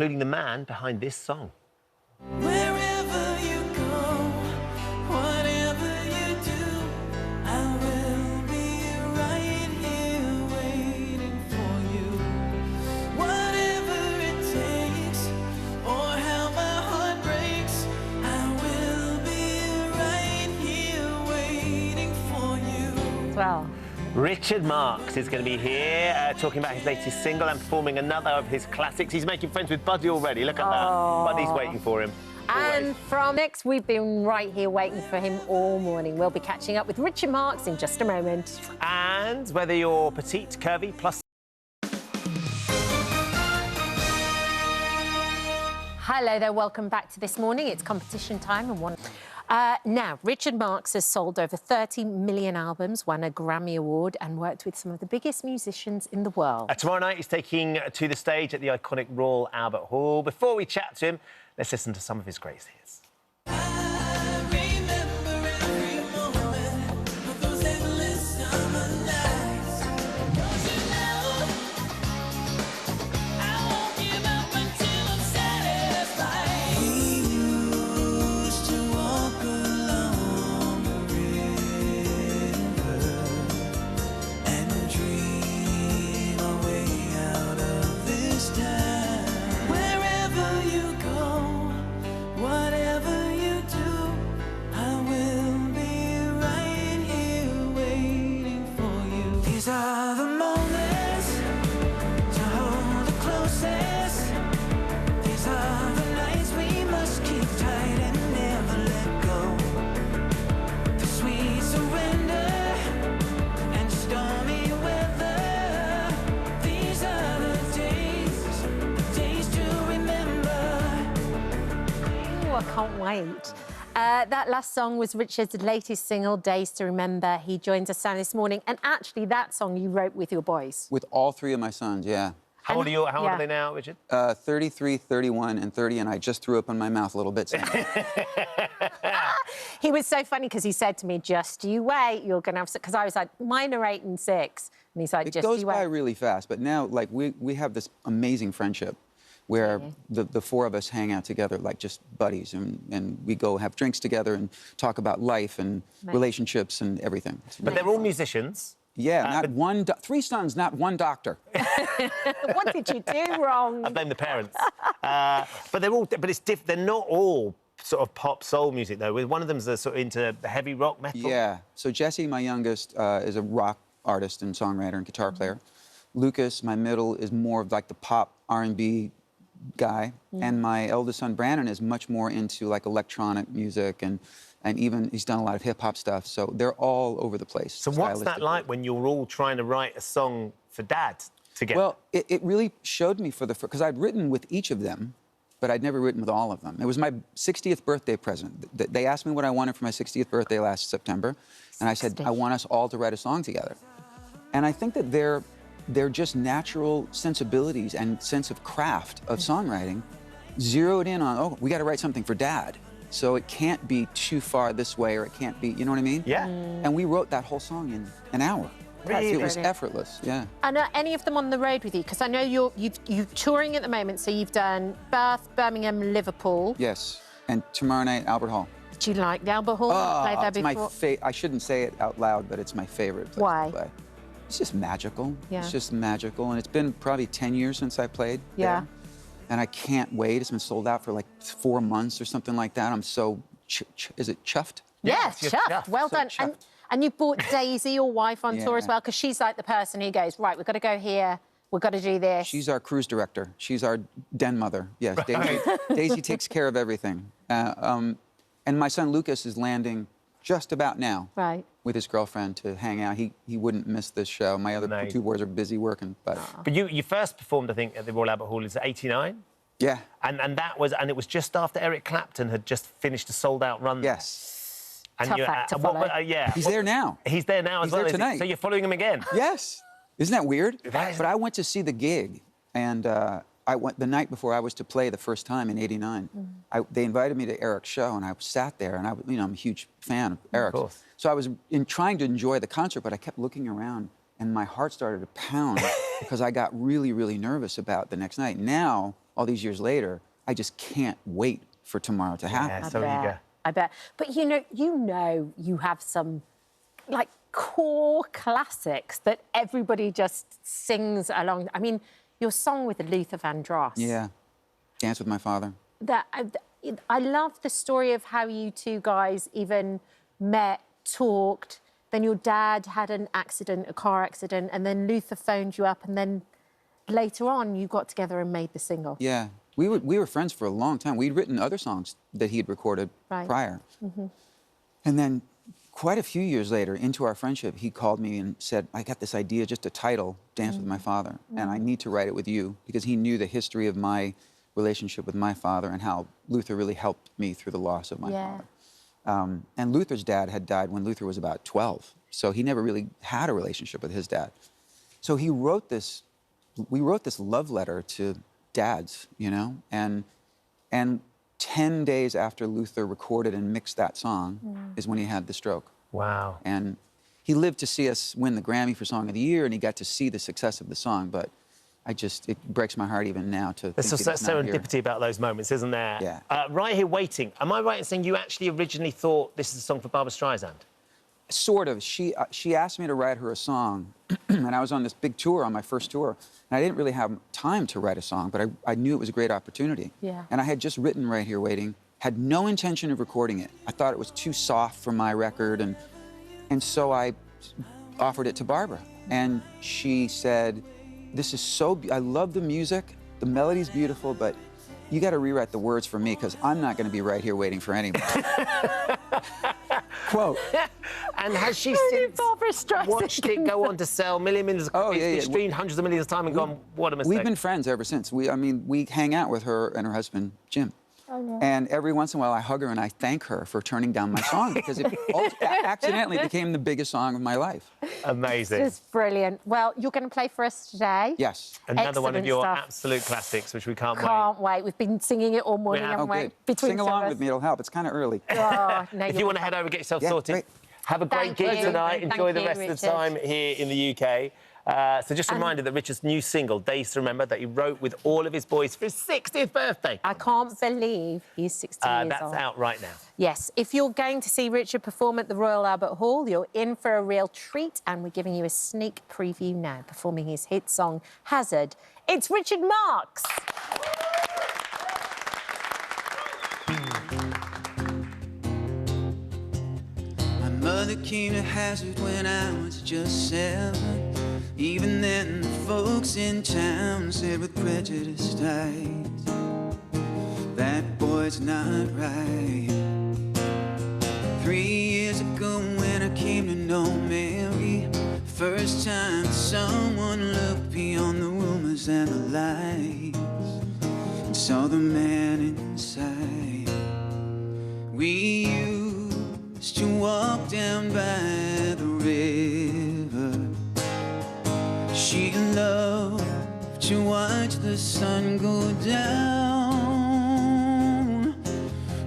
including the man behind this song. Wherever you go, whatever you do, I will be right here waiting for you. Whatever it takes, or how my heart breaks, I will be right here waiting for you. Well, Richard Marx is going to be here talking about his latest single and performing another of his classics. He's making friends with Buddy already. Look at that. Buddy's waiting for him. and from next, we've been right here waiting for him all morning. We'll be catching up with Richard Marx in just a moment. And whether you're petite, curvy, plus... Hello there, welcome back to This Morning. It's competition time and one... now, Richard Marx has sold over 30 million albums, won a Grammy Award and worked with some of the biggest musicians in the world. Tomorrow night, he's taking to the stage at the iconic Royal Albert Hall. Before we chat to him, let's listen to some of his greatest hits. These are the moments to hold the closest. These are the nights we must keep tight and never let go. The sweet surrender and stormy weather. These are the days to remember. Oh, I can't wait. That last song was Richard's latest single, Days to Remember. He joins us this morning. And actually, that song you wrote with your boys. With all three of my sons, yeah. How old are they now, Richard? 33, 31, and 30, and I just threw up in my mouth a little bit. He was so funny because he said to me, just you wait, you're going to have... Because I was like, mine are 8 and 6. And he's like, just you wait. It goes by really fast, but now, like, we have this amazing friendship where the four of us hang out together like just buddies, and we go have drinks together and talk about life and relationships and everything. But they're all musicians. Yeah, three sons, not one doctor. What did you do wrong? I blame the parents. But they're all, but it's they're not all sort of pop soul music though. One of them's sort of into heavy rock metal. Yeah. So Jesse, my youngest, is a rock artist and songwriter and guitar player. Lucas, my middle, is more of like the pop R&B guy, and my eldest son Brandon is much more into like electronic music, and even he's done a lot of hip-hop stuff, so they're all over the place. So what's that like when you're all trying to write a song for Dad together? Well, it really showed me because I'd written with each of them, but I'd never written with all of them. It was my 60th birthday present. They asked me what I wanted for my 60th birthday last September, and I said, I want us all to write a song together. And I think that they're just natural sensibilities and sense of craft of songwriting zeroed in on, oh, we got to write something for Dad. So it can't be too far this way, or it can't be, you know what I mean? Yeah. And we wrote that whole song in an hour. Really? It was effortless, yeah. And are any of them on the road with you? Because I know you're touring at the moment, so you've done Bath, Birmingham, Liverpool. Yes, and tomorrow night, Albert Hall. Do you like the Albert Hall? Oh, Played there it's before? I shouldn't say it out loud, but it's my favorite place Why? to play. It's just magical. Yeah. It's just magical, and it's been probably 10 years since I played Yeah. there. And I can't wait. It's been sold out for like 4 months or something like that. I'm so, is it chuffed? Yes, you're chuffed. chuffed. Well So done. chuffed. And you brought Daisy, your wife, on tour as Yeah. well, because she's like the person who goes, right, we've got to go here, we've got to do this. She's our cruise director. She's our den mother. Yes, Daisy takes care of everything. And my son Lucas is landing just about now. Right. With his girlfriend to hang out. He wouldn't miss this show. My other two boys are busy working, but... But you first performed, I think, at the Royal Albert Hall in '89? Yeah. And it was just after Eric Clapton had just finished a sold-out run. Yes. And Tough act to follow. Yeah. He's there now. He's there now as He's well, there is he? tonight. So you're following him again? Yes. Isn't that weird? That is... But I went to see the gig, and I went the night before I was to play the first time in '89. They invited me to Eric's show, and I sat there, and I'm a huge fan of Eric's. Of course. So I was trying to enjoy the concert, but I kept looking around, and my heart started to pound because I got really, really nervous about the next night. Now, all these years later, I just can't wait for tomorrow to happen. Yeah, so eager. I bet. But you know you have some, like, core classics that everybody just sings along. I mean, your song with Luther Vandross. Yeah. Dance with My Father. That I love the story of how you two guys even met, talked, then your dad had an accident, a car accident, and then Luther phoned you up, and then later on you got together and made the single. Yeah. We were friends for a long time. We'd written other songs that he'd recorded prior. Mm-hmm. And then quite a few years later, into our friendship, he called me and said, I got this idea, just a title, Dance with My Father, and I need to write it with you, because he knew the history of my relationship with my father and how Luther really helped me through the loss of my father. And Luther's dad had died when Luther was about 12, so he never really had a relationship with his dad. So we wrote this love letter to dads, you know, and 10 days after Luther recorded and mixed that song is when he had the stroke. Wow. And he lived to see us win the Grammy for Song of the Year, and he got to see the success of the song, but it breaks my heart even now to There's think some that he's not serendipity about those moments, isn't there? Yeah. Right Here Waiting. Am I right in saying you actually originally thought this is a song for Barbra Streisand? Sort of. She asked me to write her a song, and I was on this big tour, on my first tour, and I didn't really have time to write a song, but I knew it was a great opportunity. Yeah. And I had just written Right Here Waiting, had no intention of recording it. I thought it was too soft for my record, and so I offered it to Barbra, and she said, this is I love the music, the melody's beautiful, but you got to rewrite the words for me, because I'm not going to be right here waiting for anyone. Quote. And has she since watched it go on to sell millions of copies, yeah. streamed hundreds of millions of times and gone, what a mistake. We've been friends ever since. I mean, we hang out with her and her husband, Jim. Oh, no. And every once in a while, I hug her and I thank her for turning down my song, because it accidentally became the biggest song of my life. Amazing. It's just brilliant. Well, you're going to play for us today. Yes. Another one of Excellent your stuff. absolute classics, which we can't wait. Can't wait. We've been singing it all morning, haven't we? Okay. Between Sing each along of with us. me, it'll help. It's kind of early. Oh, no, If you want to head over, get yourself Yeah, sorted. great. Have a great Thank gig you. tonight. Thank Enjoy the you, rest of the Richard. time here in the UK. So just a reminder that Richard's new single, Days to Remember, that he wrote with all of his boys for his 60th birthday. I can't believe he's 60 years That's old. out right now. Yes, if you're going to see Richard perform at the Royal Albert Hall, you're in for a real treat, and we're giving you a sneak preview now, performing his hit song, Hazard. It's Richard Marx. My mother came to Hazard when I was just 7. Even then, the folks in town said with prejudiced eyes, that boy's not right. 3 years ago when I came to know Mary, first time someone looked beyond the rumors and the lies and saw the man inside. We used to walk down by the river. She loved to watch the sun go down.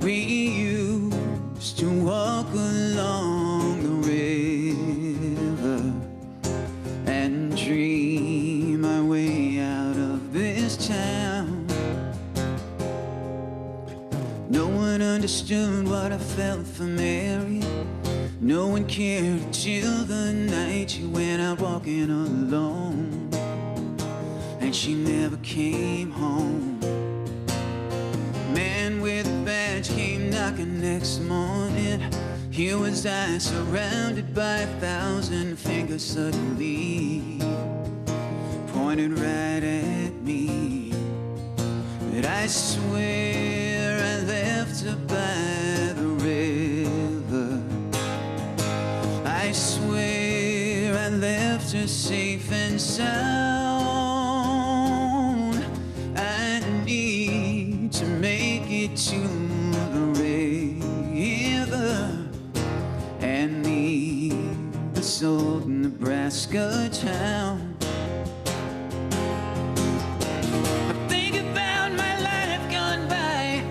We used to walk along the river and dream our way out of this town. No one understood what I felt for Mary. No one cared till the night she went out walking alone, and she never came home. Man with a badge came knocking next morning. Here was I, surrounded by 1,000 fingers suddenly pointed right at me. But I swear I left her by the river. I swear I left her safe and sound. I need to make it to the river and leave this old Nebraska town. I think about my life gone by,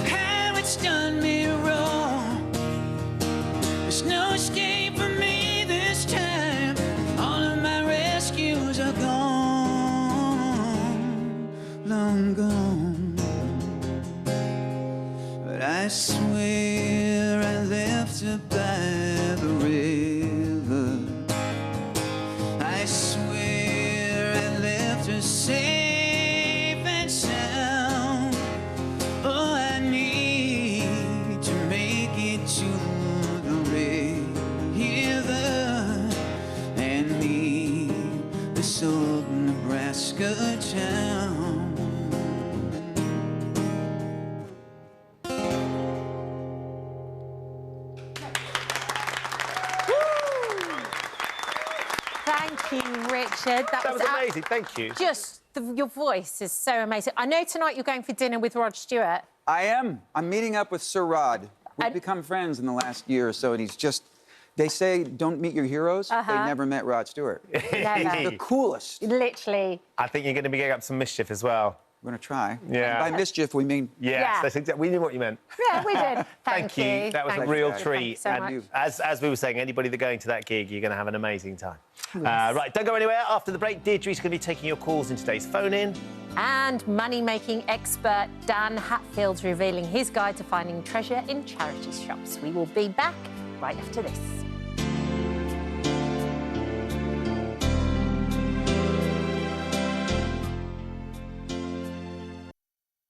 how it's done me wrong. There's no escape for me this time. All of my rescues are gone, long gone. But I swear I left her by the river. I swear I left her safe and sound. Oh, I need to make it to the river and leave this old Nebraska town. Thank you, Richard. That was amazing. Thank you. Your voice is so amazing. I know tonight you're going for dinner with Rod Stewart. I am. I'm meeting up with Sir Rod. We've And- become friends in the last year or so, and he's just... They say, don't meet your heroes. They never met Rod Stewart. Never. The coolest. Literally. I think you're going to be getting up some mischief as well. We're going to try. Yeah. And by mischief, we mean... Yes, Yeah. that's exactly. We knew what you meant. Yeah, we did. Thank you. That was Thank a real you. treat. Thank you so much. As we were saying, anybody that going to that gig, you're going to have an amazing time. Right, don't go anywhere. After the break, Deirdre's going to be taking your calls in today's phone-in. And money-making expert Dan Hatfield's revealing his guide to finding treasure in charity shops. We will be back right after this.